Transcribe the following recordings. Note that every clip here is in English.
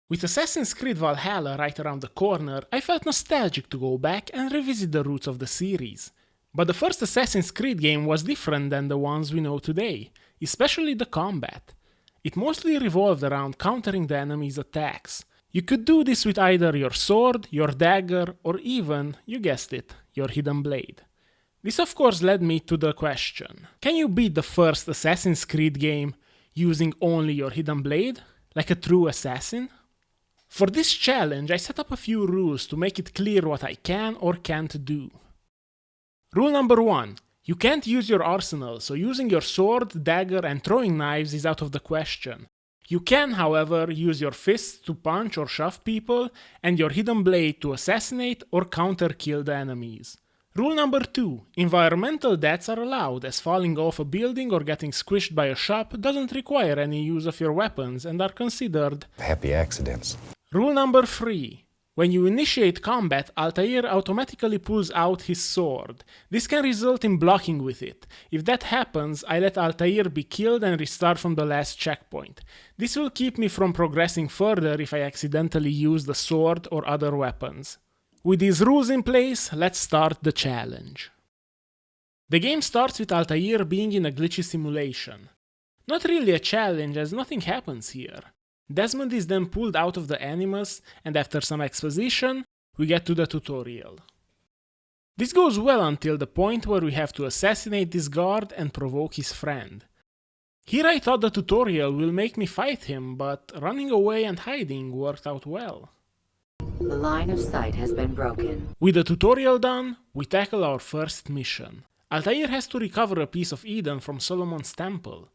With Assassin's Creed Valhalla right around the corner, I felt nostalgic to go back and revisit the roots of the series. But the first Assassin's Creed game was different than the ones we know today, especially the combat. It mostly revolved around countering the enemy's attacks. You could do this with either your sword, your dagger, or even, you guessed it, your hidden blade. This of course led me to the question, can you beat the first Assassin's Creed game using only your hidden blade, like a true assassin? For this challenge, I set up a few rules to make it clear what I can or can't do. Rule number 1. You can't use your arsenal, so using your sword, dagger, and throwing knives is out of the question. You can, however, use your fists to punch or shove people, and your hidden blade to assassinate or counter-kill the enemies. Rule number 2. Environmental deaths are allowed, as falling off a building or getting squished by a shop doesn't require any use of your weapons and are considered happy accidents. Rule number 3. When you initiate combat, Altair automatically pulls out his sword. This can result in blocking with it. If that happens, I let Altair be killed and restart from the last checkpoint. This will keep me from progressing further if I accidentally use the sword or other weapons. With these rules in place, let's start the challenge. The game starts with Altair being in a glitchy simulation. Not really a challenge, as nothing happens here. Desmond is then pulled out of the Animus, and after some exposition, we get to the tutorial. This goes well until the point where we have to assassinate this guard and provoke his friend. Here I thought the tutorial will make me fight him, but running away and hiding worked out well. The line of sight has been broken. With the tutorial done, we tackle our first mission. Altair has to recover a piece of Eden from Solomon's temple.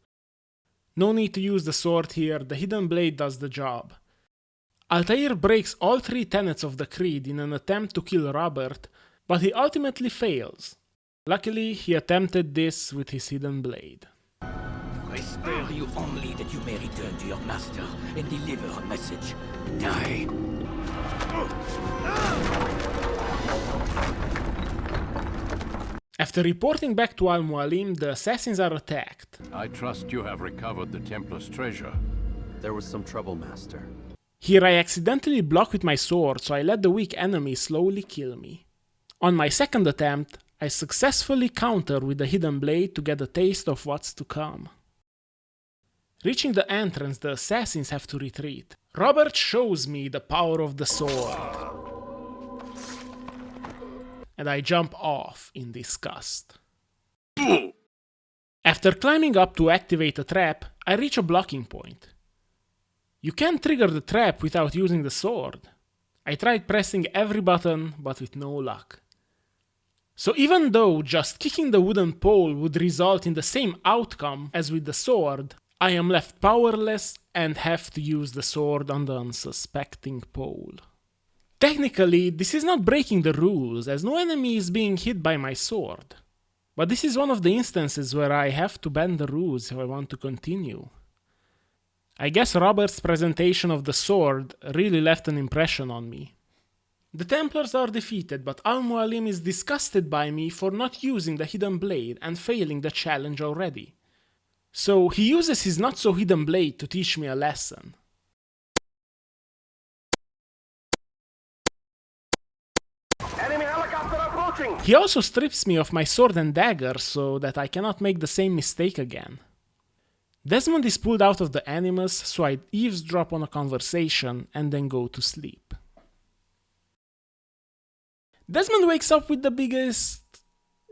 No need to use the sword here, the hidden blade does the job. Altair breaks all 3 tenets of the creed in an attempt to kill Robert, but he ultimately fails. Luckily, he attempted this with his hidden blade. I spare you only that you may return to your master and deliver a message. Die! After reporting back to Al-Mualim, the assassins are attacked. I trust you have recovered the Templar's treasure. There was some trouble, Master. Here I accidentally block with my sword, so I let the weak enemy slowly kill me. On my second attempt, I successfully counter with the hidden blade to get a taste of what's to come. Reaching the entrance, the assassins have to retreat. Robert shows me the power of the sword, and I jump off in disgust. After climbing up to activate a trap, I reach a blocking point. You can't trigger the trap without using the sword. I tried pressing every button, but with no luck. So even though just kicking the wooden pole would result in the same outcome as with the sword, I am left powerless and have to use the sword on the unsuspecting pole. Technically, this is not breaking the rules, as no enemy is being hit by my sword. But this is one of the instances where I have to bend the rules if I want to continue. I guess Robert's presentation of the sword really left an impression on me. The Templars are defeated, but Al-Mualim is disgusted by me for not using the hidden blade and failing the challenge already. So he uses his not-so-hidden blade to teach me a lesson. He also strips me of my sword and dagger so that I cannot make the same mistake again. Desmond is pulled out of the Animus, so I eavesdrop on a conversation and then go to sleep. Desmond wakes up with the biggest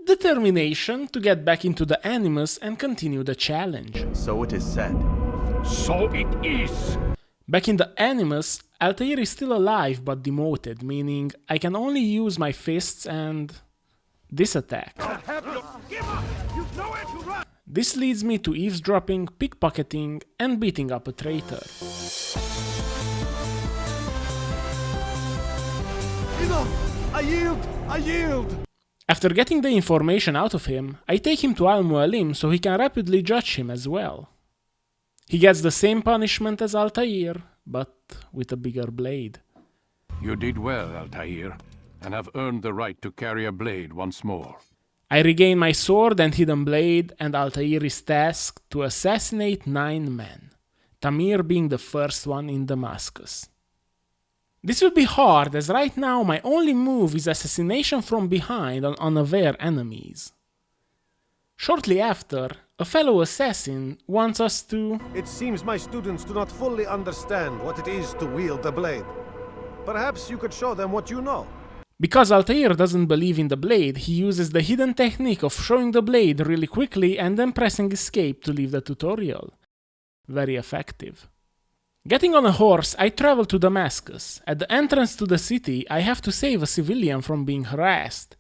determination to get back into the Animus and continue the challenge. So it is said. So it is! Back in the Animus, Altair is still alive but demoted, meaning I can only use my fists and this attack. This leads me to eavesdropping, pickpocketing, and beating up a traitor. Enough! I yield! I yield! After getting the information out of him, I take him to Al-Mualim so he can rapidly judge him as well. He gets the same punishment as Altair, but with a bigger blade. You did well, Altair, and have earned the right to carry a blade once more. I regain my sword and hidden blade, and Altair is tasked to assassinate 9 men, Tamir being the first one in Damascus. This will be hard, as right now my only move is assassination from behind on unaware enemies. Shortly after, a fellow assassin wants us to... It seems my students do not fully understand what it is to wield the blade. Perhaps you could show them what you know. Because Altair doesn't believe in the blade, he uses the hidden technique of showing the blade really quickly and then pressing escape to leave the tutorial. Very effective. Getting on a horse, I travel to Damascus. At the entrance to the city, I have to save a civilian from being harassed.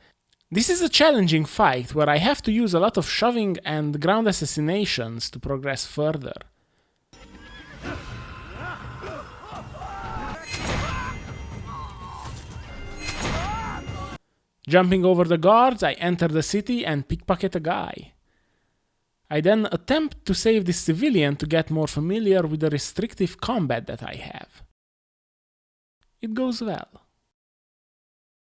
This is a challenging fight where I have to use a lot of shoving and ground assassinations to progress further. Jumping over the guards, I enter the city and pickpocket a guy. I then attempt to save this civilian to get more familiar with the restrictive combat that I have. It goes well.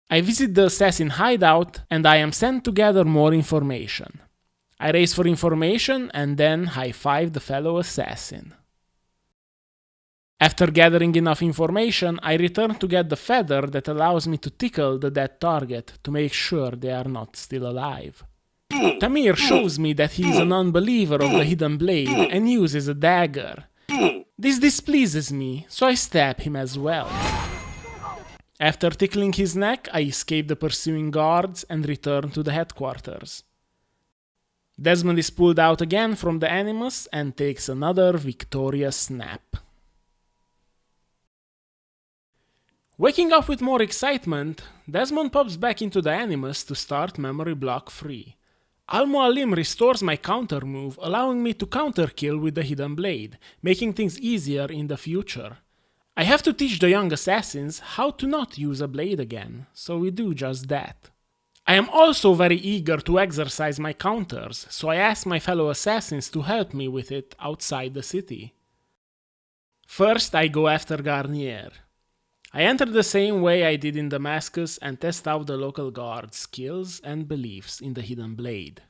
I visit the assassin hideout and I am sent to gather more information. I race for information and then high-five the fellow assassin. After gathering enough information, I return to get the feather that allows me to tickle the dead target to make sure they are not still alive. Tamir shows me that he is an unbeliever of the hidden blade and uses a dagger. This displeases me, so I stab him as well. After tickling his neck, I escape the pursuing guards and return to the headquarters. Desmond is pulled out again from the Animus and takes another victorious nap. Waking up with more excitement, Desmond pops back into the Animus to start memory block 3. Al-Mualim restores my counter move, allowing me to counter-kill with the hidden blade, making things easier in the future. I have to teach the young assassins how to not use a blade again, so we do just that. I am also very eager to exercise my counters, so I ask my fellow assassins to help me with it outside the city. First, I go after Garnier. I enter the same way I did in Damascus and test out the local guard's skills and beliefs in the hidden blade.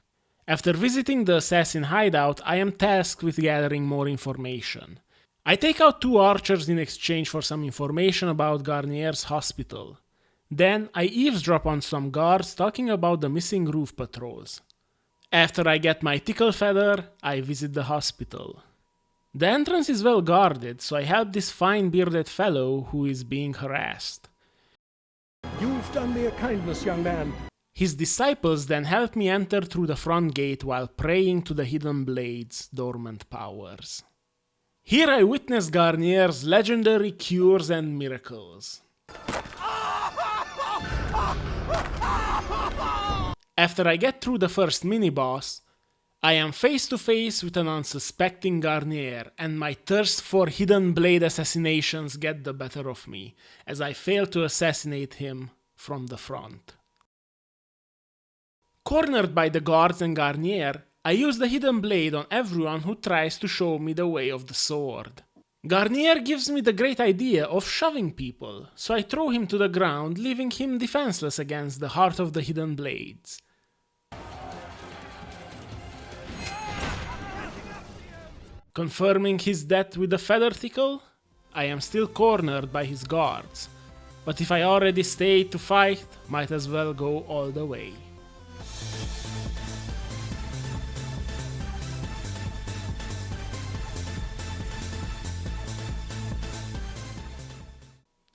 After visiting the assassin hideout, I am tasked with gathering more information. I take out 2 archers in exchange for some information about Garnier's hospital. Then I eavesdrop on some guards talking about the missing roof patrols. After I get my tickle feather, I visit the hospital. The entrance is well guarded, so I help this fine bearded fellow who is being harassed. You've done me a kindness, young man. His disciples then help me enter through the front gate while praying to the hidden blade's dormant powers. Here I witness Garnier's legendary cures and miracles. After I get through the first mini-boss, I am face to face with an unsuspecting Garnier, and my thirst for hidden blade assassinations get the better of me, as I fail to assassinate him from the front. Cornered by the guards and Garnier, I use the hidden blade on everyone who tries to show me the way of the sword. Garnier gives me the great idea of shoving people, so I throw him to the ground, leaving him defenseless against the heart of the hidden blades. Confirming his death with the feather tickle, I am still cornered by his guards, but if I already stayed to fight, might as well go all the way.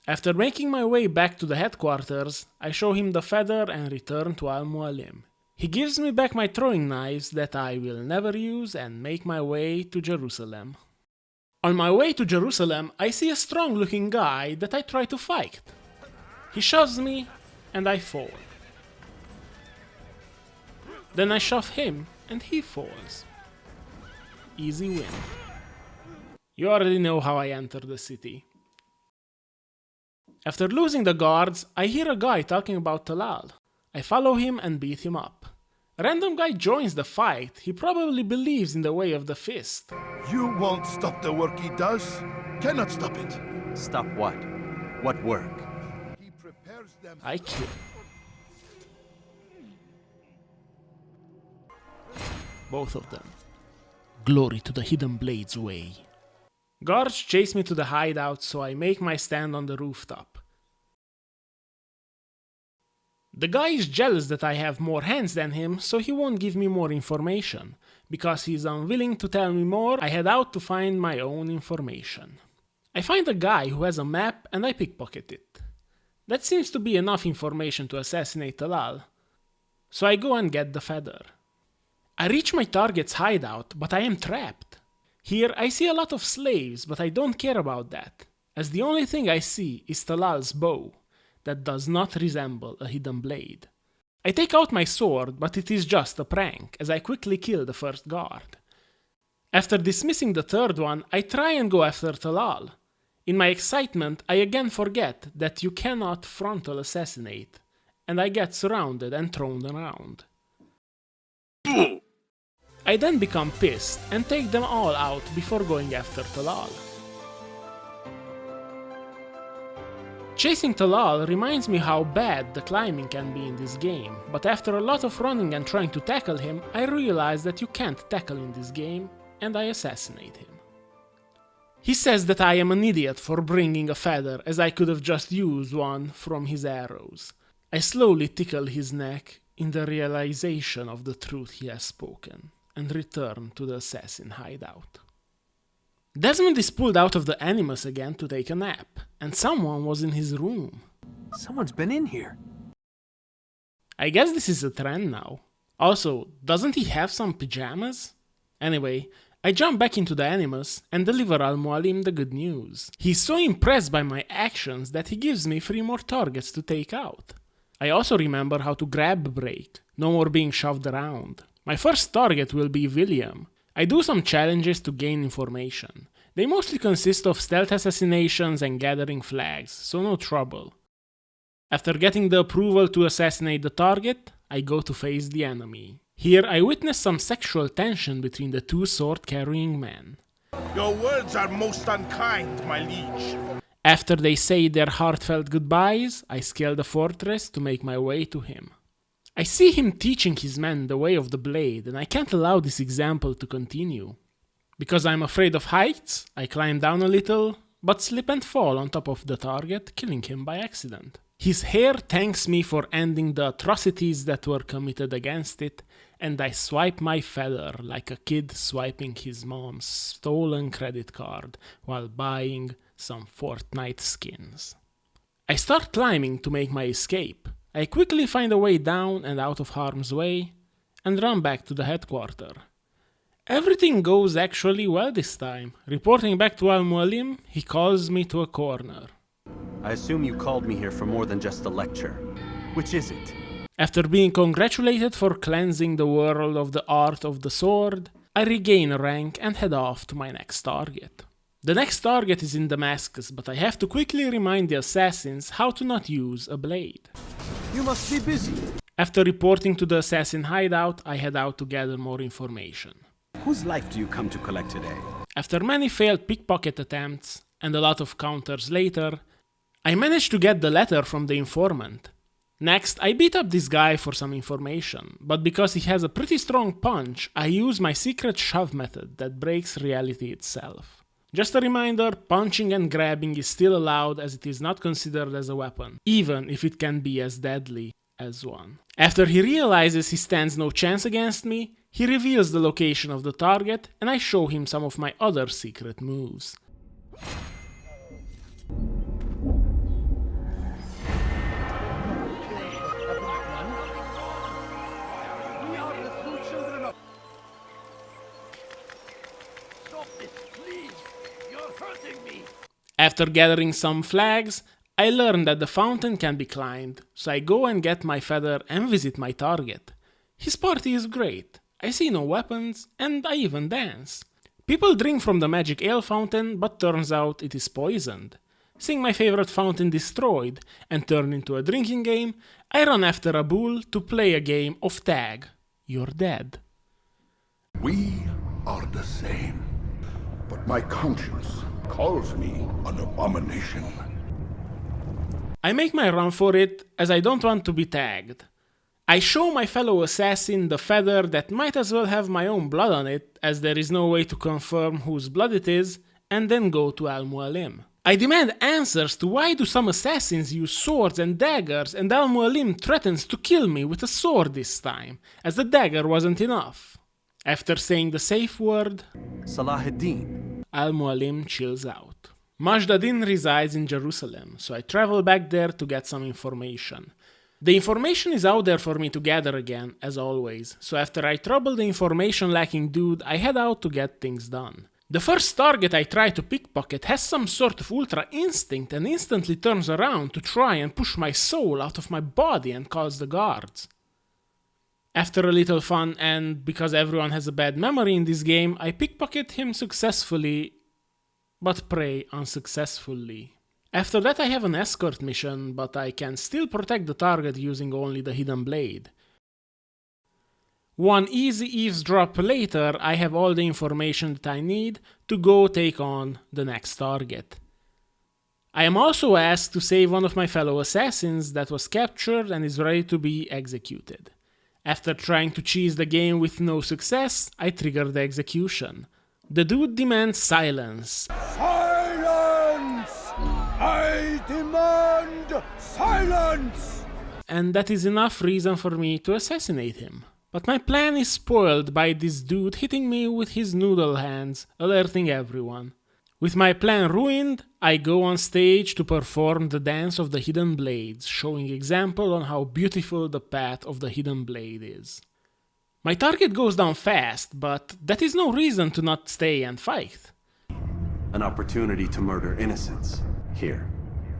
After making my way back to the headquarters, I show him the feather and return to Al-Mualim. He gives me back my throwing knives that I will never use and make my way to Jerusalem. On my way to Jerusalem, I see a strong-looking guy that I try to fight. He shoves me and I fall. Then I shove him and he falls. Easy win. You already know how I enter the city. After losing the guards, I hear a guy talking about Talal. I follow him and beat him up. A random guy joins the fight. He probably believes in the way of the fist. You won't stop the work he does. Cannot stop it. Stop what? What work? He prepares them. I kill. Both of them. Glory to the hidden blade's way. Guards chase me to the hideout, so I make my stand on the rooftop. The guy is jealous that I have more hands than him, so he won't give me more information. Because he is unwilling to tell me more, I head out to find my own information. I find a guy who has a map and I pickpocket it. That seems to be enough information to assassinate Talal. So I go and get the feather. I reach my target's hideout, but I am trapped. Here I see a lot of slaves, but I don't care about that, as the only thing I see is Talal's bow, that does not resemble a hidden blade. I take out my sword, but it is just a prank, as I quickly kill the first guard. After dismissing the third one, I try and go after Talal. In my excitement, I again forget that you cannot frontal assassinate, and I get surrounded and thrown around. I then become pissed and take them all out before going after Talal. Chasing Talal reminds me how bad the climbing can be in this game, but after a lot of running and trying to tackle him, I realize that you can't tackle in this game, and I assassinate him. He says that I am an idiot for bringing a feather, as I could have just used one from his arrows. I slowly tickle his neck in the realization of the truth he has spoken, and return to the assassin hideout. Desmond is pulled out of the Animus again to take a nap, and someone was in his room. Someone's been in here. I guess this is a trend now. Also, doesn't he have some pajamas? Anyway, I jump back into the Animus and deliver Al-Mualim the good news. He's so impressed by my actions that he gives me 3 more targets to take out. I also remember how to grab break, no more being shoved around. My first target will be William. I do some challenges to gain information. They mostly consist of stealth assassinations and gathering flags, so no trouble. After getting the approval to assassinate the target, I go to face the enemy. Here I witness some sexual tension between the 2 sword-carrying men. Your words are most unkind, my liege. After they say their heartfelt goodbyes, I scale the fortress to make my way to him. I see him teaching his men the way of the blade, and I can't allow this example to continue. Because I'm afraid of heights, I climb down a little, but slip and fall on top of the target, killing him by accident. His hair thanks me for ending the atrocities that were committed against it, and I swipe my feather like a kid swiping his mom's stolen credit card while buying some Fortnite skins. I start climbing to make my escape. I quickly find a way down and out of harm's way, and run back to the headquarters. Everything goes actually well this time. Reporting back to Al-Mualim, he calls me to a corner. I assume you called me here for more than just a lecture. Which is it? After being congratulated for cleansing the world of the art of the sword, I regain a rank and head off to my next target. The next target is in Damascus, but I have to quickly remind the assassins how to not use a blade. You must be busy. After reporting to the assassin hideout, I head out to gather more information. Whose life do you come to collect today? After many failed pickpocket attempts, and a lot of counters later, I managed to get the letter from the informant. Next, I beat up this guy for some information, but because he has a pretty strong punch, I use my secret shove method that breaks reality itself. Just a reminder, punching and grabbing is still allowed as it is not considered as a weapon, even if it can be as deadly as one. After he realizes he stands no chance against me, he reveals the location of the target and I show him some of my other secret moves. After gathering some flags, I learn that the fountain can be climbed, so I go and get my feather and visit my target. His party is great, I see no weapons, and I even dance. People drink from the magic ale fountain, but turns out it is poisoned. Seeing my favorite fountain destroyed and turned into a drinking game, I run after a bull to play a game of tag. You're dead. We are the same, but my conscience calls me an abomination. I make my run for it, as I don't want to be tagged. I show my fellow assassin the feather that might as well have my own blood on it, as there is no way to confirm whose blood it is, and then go to Al-Mualim. I demand answers to why do some assassins use swords and daggers and Al-Mualim threatens to kill me with a sword this time, as the dagger wasn't enough. After saying the safe word, Salahuddin. Al-Mualim chills out. Majdadin resides in Jerusalem, so I travel back there to get some information. The information is out there for me to gather again, as always, so after I trouble the information-lacking dude, I head out to get things done. The first target I try to pickpocket has some sort of ultra instinct and instantly turns around to try and push my soul out of my body and calls the guards. After a little fun, and because everyone has a bad memory in this game, I pickpocket him successfully, but prey unsuccessfully. After that I have an escort mission, but I can still protect the target using only the hidden blade. One easy eavesdrop later, I have all the information that I need to go take on the next target. I am also asked to save one of my fellow assassins that was captured and is ready to be executed. After trying to cheese the game with no success, I trigger the execution. The dude demands silence. Silence! I demand silence! And that is enough reason for me to assassinate him. But my plan is spoiled by this dude hitting me with his noodle hands, alerting everyone. With my plan ruined, I go on stage to perform the dance of the hidden blades, showing example on how beautiful the path of the hidden blade is. My target goes down fast, but that is no reason to not stay and fight. An opportunity to murder innocents. Here,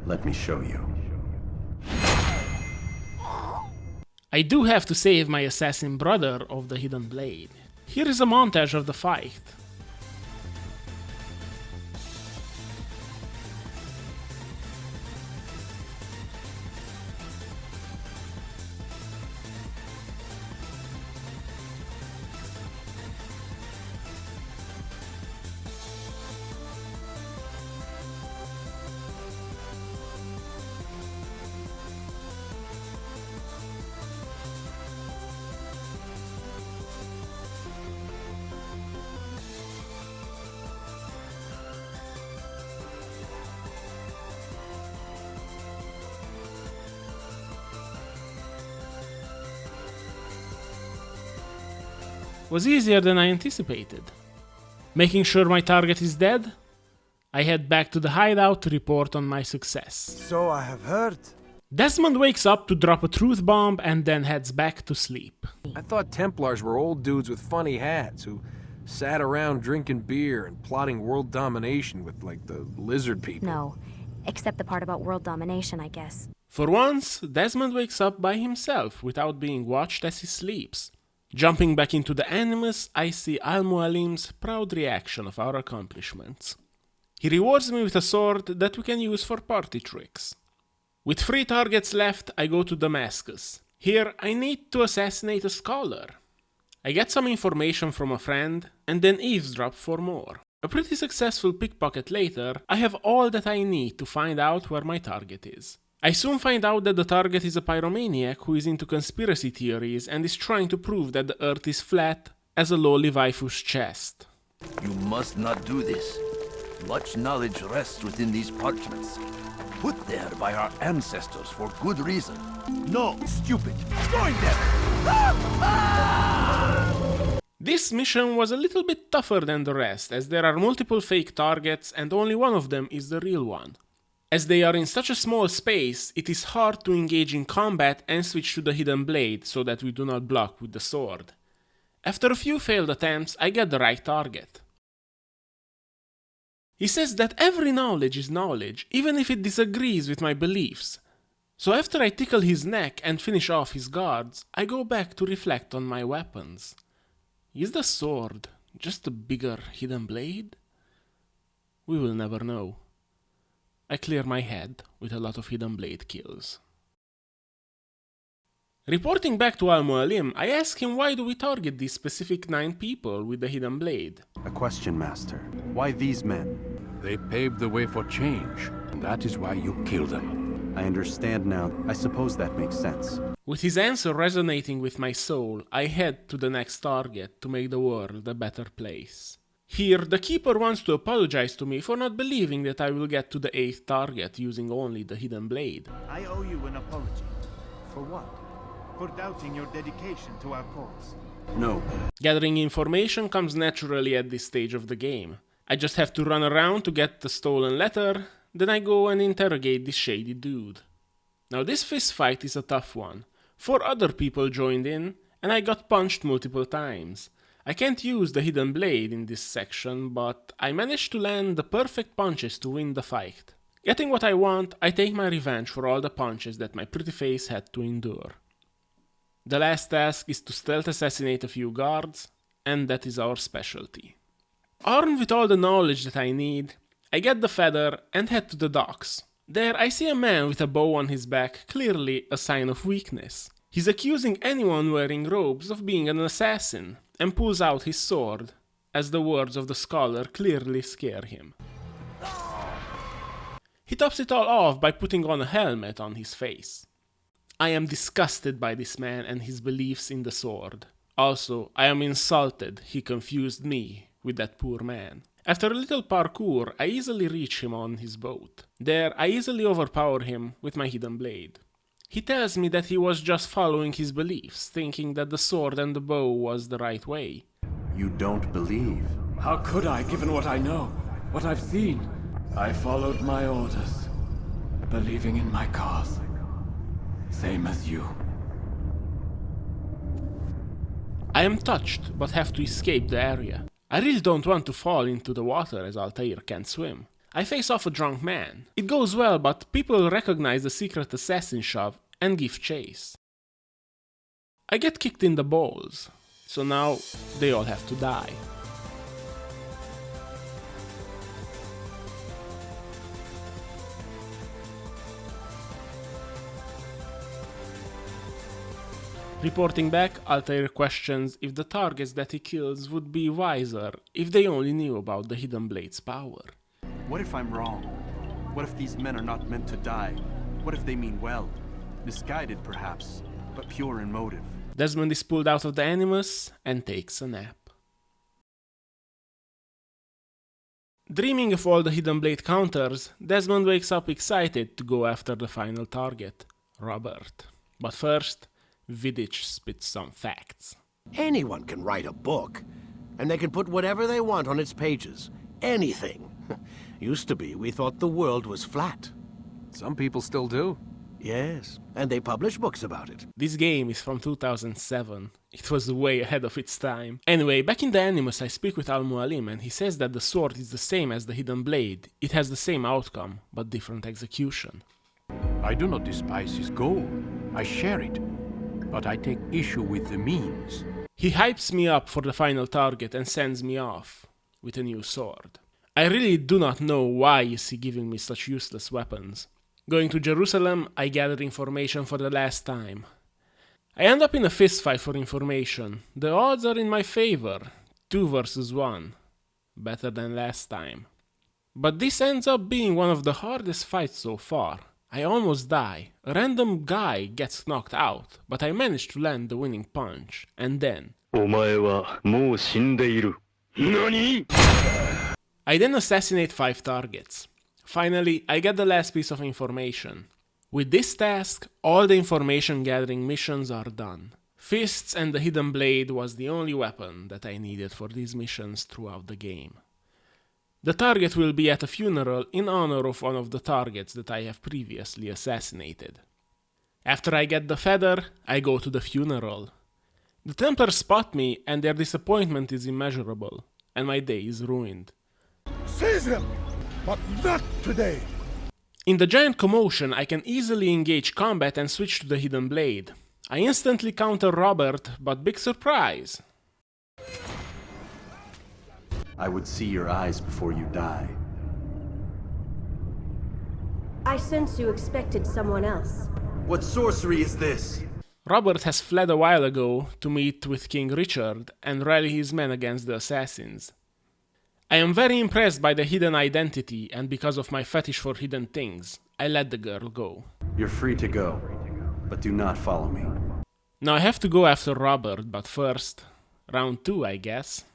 let me show you. I do have to save my assassin brother of the hidden blade. Here is a montage of the fight. Was easier than I anticipated. Making sure my target is dead, I head back to the hideout to report on my success. So I have heard. Desmond wakes up to drop a truth bomb and then heads back to sleep. I thought Templars were old dudes with funny hats who sat around drinking beer and plotting world domination with, like, the lizard people. No, except the part about world domination, I guess. For once, Desmond wakes up by himself without being watched as he sleeps. Jumping back into the Animus, I see Al-Mualim's proud reaction of our accomplishments. He rewards me with a sword that we can use for party tricks. With 3 targets left, I go to Damascus. Here, I need to assassinate a scholar. I get some information from a friend, and then eavesdrop for more. A pretty successful pickpocket later, I have all that I need to find out where my target is. I soon find out that the target is a pyromaniac who is into conspiracy theories and is trying to prove that the earth is flat as a lowly waifu's chest. You must not do this. Much knowledge rests within these parchments, put there by our ancestors for good reason. No, stupid. Join them! This mission was a little bit tougher than the rest, as there are multiple fake targets and only one of them is the real one. As they are in such a small space, it is hard to engage in combat and switch to the hidden blade so that we do not block with the sword. After a few failed attempts, I get the right target. He says that every knowledge is knowledge, even if it disagrees with my beliefs. So after I tickle his neck and finish off his guards, I go back to reflect on my weapons. Is the sword just a bigger hidden blade? We will never know. I clear my head with a lot of hidden blade kills. Reporting back to Al-Mualim, I ask him why do we target these specific 9 people with the hidden blade. A question, Master. Why these men? They paved the way for change, and that is why you killed them. I understand now. I suppose that makes sense. With his answer resonating with my soul, I head to the next target to make the world a better place. Here, the Keeper wants to apologize to me for not believing that I will get to the 8th target using only the hidden blade. I owe you an apology. For what? For doubting your dedication to our cause. No. Gathering information comes naturally at this stage of the game. I just have to run around to get the stolen letter, then I go and interrogate this shady dude. Now this fist fight is a tough one. 4 other people joined in, and I got punched multiple times. I can't use the hidden blade in this section, but I managed to land the perfect punches to win the fight. Getting what I want, I take my revenge for all the punches that my pretty face had to endure. The last task is to stealth assassinate a few guards, and that is our specialty. Armed with all the knowledge that I need, I get the feather and head to the docks. There I see a man with a bow on his back, clearly a sign of weakness. He's accusing anyone wearing robes of being an assassin, and pulls out his sword, as the words of the scholar clearly scare him. He tops it all off by putting on a helmet on his face. I am disgusted by this man and his beliefs in the sword. Also, I am insulted he confused me with that poor man. After a little parkour, I easily reach him on his boat. There, I easily overpower him with my hidden blade. He tells me that he was just following his beliefs, thinking that the sword and the bow was the right way. You don't believe. How could I, given what I know, what I've seen? I followed my orders, believing in my cause. Same as you. I am touched, but have to escape the area. I really don't want to fall into the water as Altair can't swim. I face off a drunk man. It goes well, but people recognize the secret assassin shop and give chase. I get kicked in the balls, so now they all have to die. Reporting back, Altair questions if the targets that he kills would be wiser if they only knew about the hidden blade's power. What if I'm wrong? What if these men are not meant to die? What if they mean well? Misguided, perhaps, but pure in motive. Desmond is pulled out of the Animus and takes a nap. Dreaming of all the hidden blade counters, Desmond wakes up excited to go after the final target, Robert. But first, Vidic spits some facts. Anyone can write a book, and they can put whatever they want on its pages. Anything. Used to be, we thought the world was flat. Some people still do. Yes, and they publish books about it. This game is from 2007. It was way ahead of its time. Anyway, back in the Animus I speak with Al-Mualim and he says that the sword is the same as the hidden blade. It has the same outcome, but different execution. I do not despise his goal. I share it. But I take issue with the means. He hypes me up for the final target and sends me off with a new sword. I really do not know why is he giving me such useless weapons. Going to Jerusalem, I gather information for the last time. I end up in a fistfight for information. The odds are in my favor. 2 versus 1. Better than last time. But this ends up being one of the hardest fights so far. I almost die. A random guy gets knocked out, but I manage to land the winning punch. And then... I then assassinate 5 targets. Finally, I get the last piece of information. With this task, all the information gathering missions are done. Fists and the hidden blade was the only weapon that I needed for these missions throughout the game. The target will be at a funeral in honor of one of the targets that I have previously assassinated. After I get the feather, I go to the funeral. The Templars spot me and their disappointment is immeasurable, and my day is ruined. Seize him! But not today! In the giant commotion, I can easily engage combat and switch to the hidden blade. I instantly counter Robert, but big surprise! I would see your eyes before you die. I sense you expected someone else. What sorcery is this? Robert has fled a while ago to meet with King Richard and rally his men against the assassins. I am very impressed by the hidden identity, and because of my fetish for hidden things, I let the girl go. You're free to go, but do not follow me. Now I have to go after Robert, but first, round 2 I guess.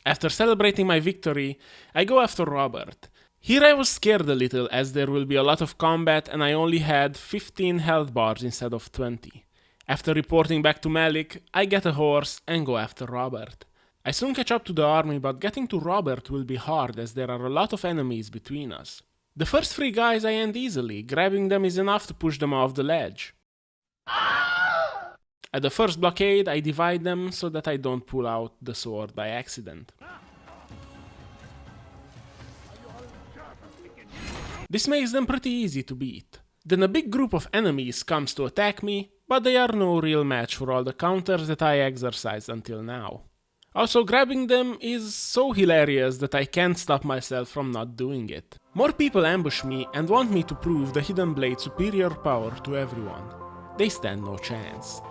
After celebrating my victory, I go after Robert. Here I was scared a little as there will be a lot of combat and I only had 15 health bars instead of 20. After reporting back to Malik, I get a horse and go after Robert. I soon catch up to the army, but getting to Robert will be hard as there are a lot of enemies between us. The first 3 guys I end easily, grabbing them is enough to push them off the ledge. At the first blockade, I divide them so that I don't pull out the sword by accident. This makes them pretty easy to beat. Then a big group of enemies comes to attack me, but they are no real match for all the counters that I exercised until now. Also, grabbing them is so hilarious that I can't stop myself from not doing it. More people ambush me and want me to prove the Hidden Blade's superior power to everyone. They stand no chance.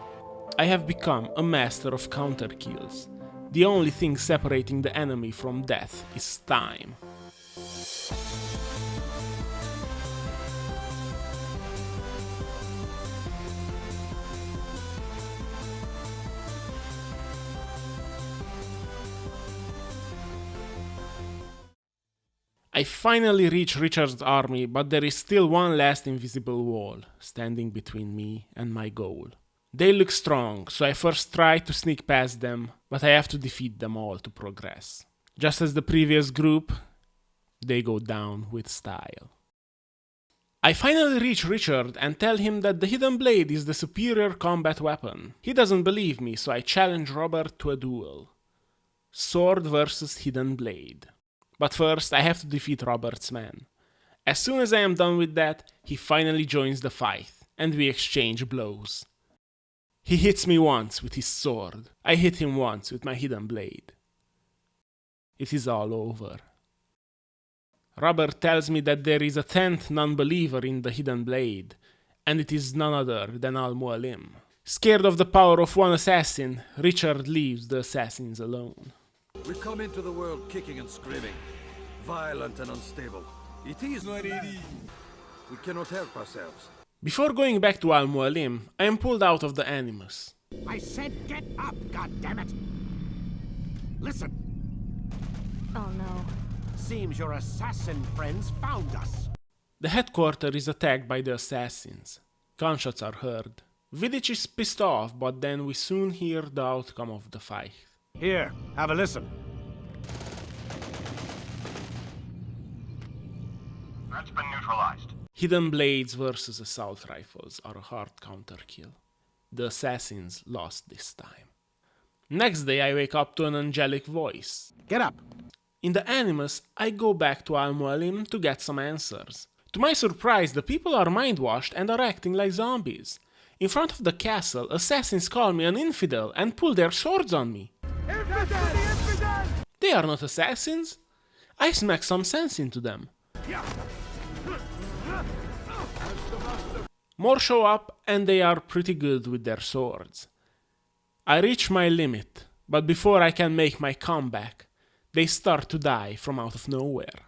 I have become a master of counter kills. The only thing separating the enemy from death is time. I finally reach Richard's army, but there is still one last invisible wall, standing between me and my goal. They look strong, so I first try to sneak past them, but I have to defeat them all to progress. Just as the previous group, they go down with style. I finally reach Richard and tell him that the Hidden Blade is the superior combat weapon. He doesn't believe me, so I challenge Robert to a duel. Sword versus Hidden Blade. But first, I have to defeat Robert's men. As soon as I am done with that, he finally joins the fight, and we exchange blows. He hits me once with his sword. I hit him once with my Hidden Blade. It is all over. Robert tells me that there is a 10th non-believer in the Hidden Blade, and it is none other than Al-Mualim. Scared of the power of one assassin, Richard leaves the assassins alone. We come into the world kicking and screaming, violent and unstable. It is not easy. We cannot help ourselves. Before going back to Al-Mualim, I am pulled out of the Animus. I said get up, goddammit! Listen! Oh no. Seems your assassin friends found us. The headquarters is attacked by the assassins. Gunshots are heard. Vidic is pissed off, but then we soon hear the outcome of the fight. Here, have a listen. That's been neutralized. Hidden Blades versus Assault Rifles are a hard counter kill. The assassins lost this time. Next day I wake up to an angelic voice. Get up! In the Animus, I go back to Al-Mualim to get some answers. To my surprise, the people are mind-washed and are acting like zombies. In front of the castle, assassins call me an infidel and pull their swords on me. They are not assassins. I smack some sense into them. More show up and they are pretty good with their swords. I reach my limit, but before I can make my comeback, they start to die from out of nowhere.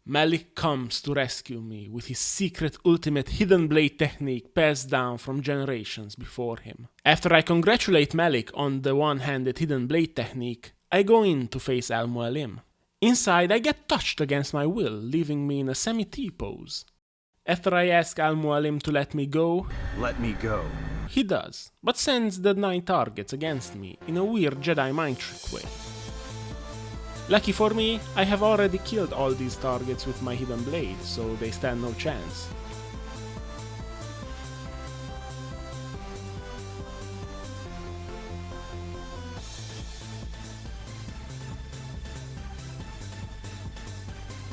Malik comes to rescue me with his secret ultimate Hidden Blade technique passed down from generations before him. After I congratulate Malik on the one-handed Hidden Blade technique, I go in to face Al-Mualim. Inside, I get touched against my will, leaving me in a semi-T pose. After I ask Al-Mualim to let me go, he does, but sends the 9 targets against me in a weird Jedi mind trick way. Lucky for me, I have already killed all these targets with my Hidden Blade, so they stand no chance.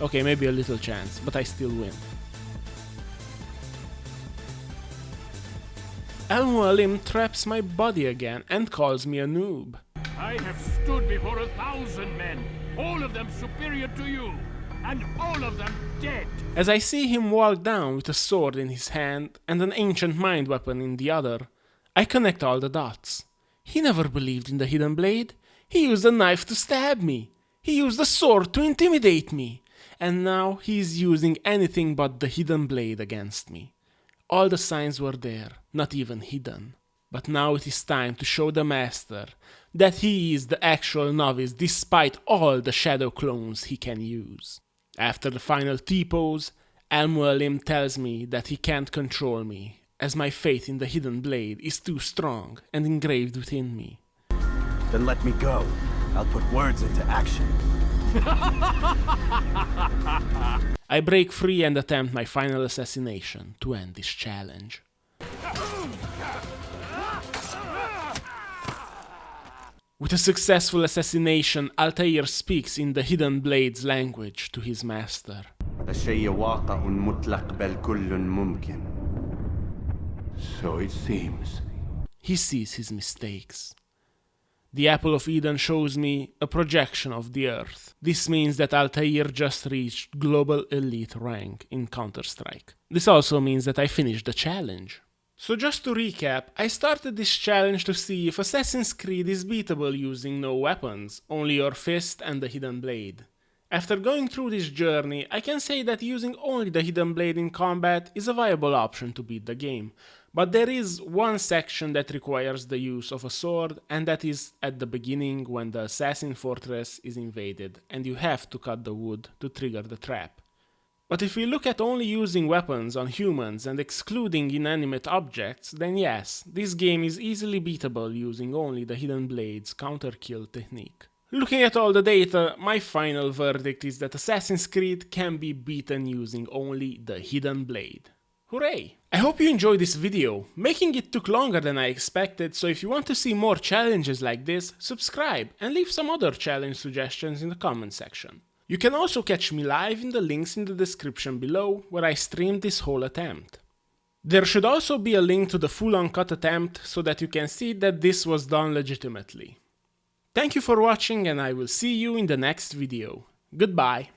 Okay, maybe a little chance, but I still win. Al-Mualim traps my body again and calls me a noob. I have stood before 1,000 men, all of them superior to you, and all of them dead. As I see him walk down with a sword in his hand and an ancient mind weapon in the other, I connect all the dots. He never believed in the Hidden Blade. He used a knife to stab me. He used a sword to intimidate me. And now he is using anything but the Hidden Blade against me. All the signs were there, not even hidden. But now it is time to show the master that he is the actual novice despite all the shadow clones he can use. After the final T-pose, Al-Mualim tells me that he can't control me, as my faith in the hidden blade is too strong and engraved within me. Then let me go. I'll put words into action. I break free and attempt my final assassination to end this challenge. With a successful assassination, Altair speaks in the Hidden Blade's language to his master. So it seems. He sees his mistakes. The Apple of Eden shows me a projection of the Earth. This means that Altair just reached global elite rank in Counter-Strike. This also means that I finished the challenge. So just to recap, I started this challenge to see if Assassin's Creed is beatable using no weapons, only your fist and the Hidden Blade. After going through this journey, I can say that using only the Hidden Blade in combat is a viable option to beat the game. But there is one section that requires the use of a sword, and that is at the beginning when the assassin fortress is invaded and you have to cut the wood to trigger the trap. But if we look at only using weapons on humans and excluding inanimate objects, then yes, this game is easily beatable using only the Hidden Blade's counter-kill technique. Looking at all the data, my final verdict is that Assassin's Creed can be beaten using only the Hidden Blade. Hooray! I hope you enjoyed this video. Making it took longer than I expected, so if you want to see more challenges like this, subscribe and leave some other challenge suggestions in the comment section. You can also catch me live in the links in the description below, where I streamed this whole attempt. There should also be a link to the full uncut attempt, so that you can see that this was done legitimately. Thank you for watching, and I will see you in the next video. Goodbye.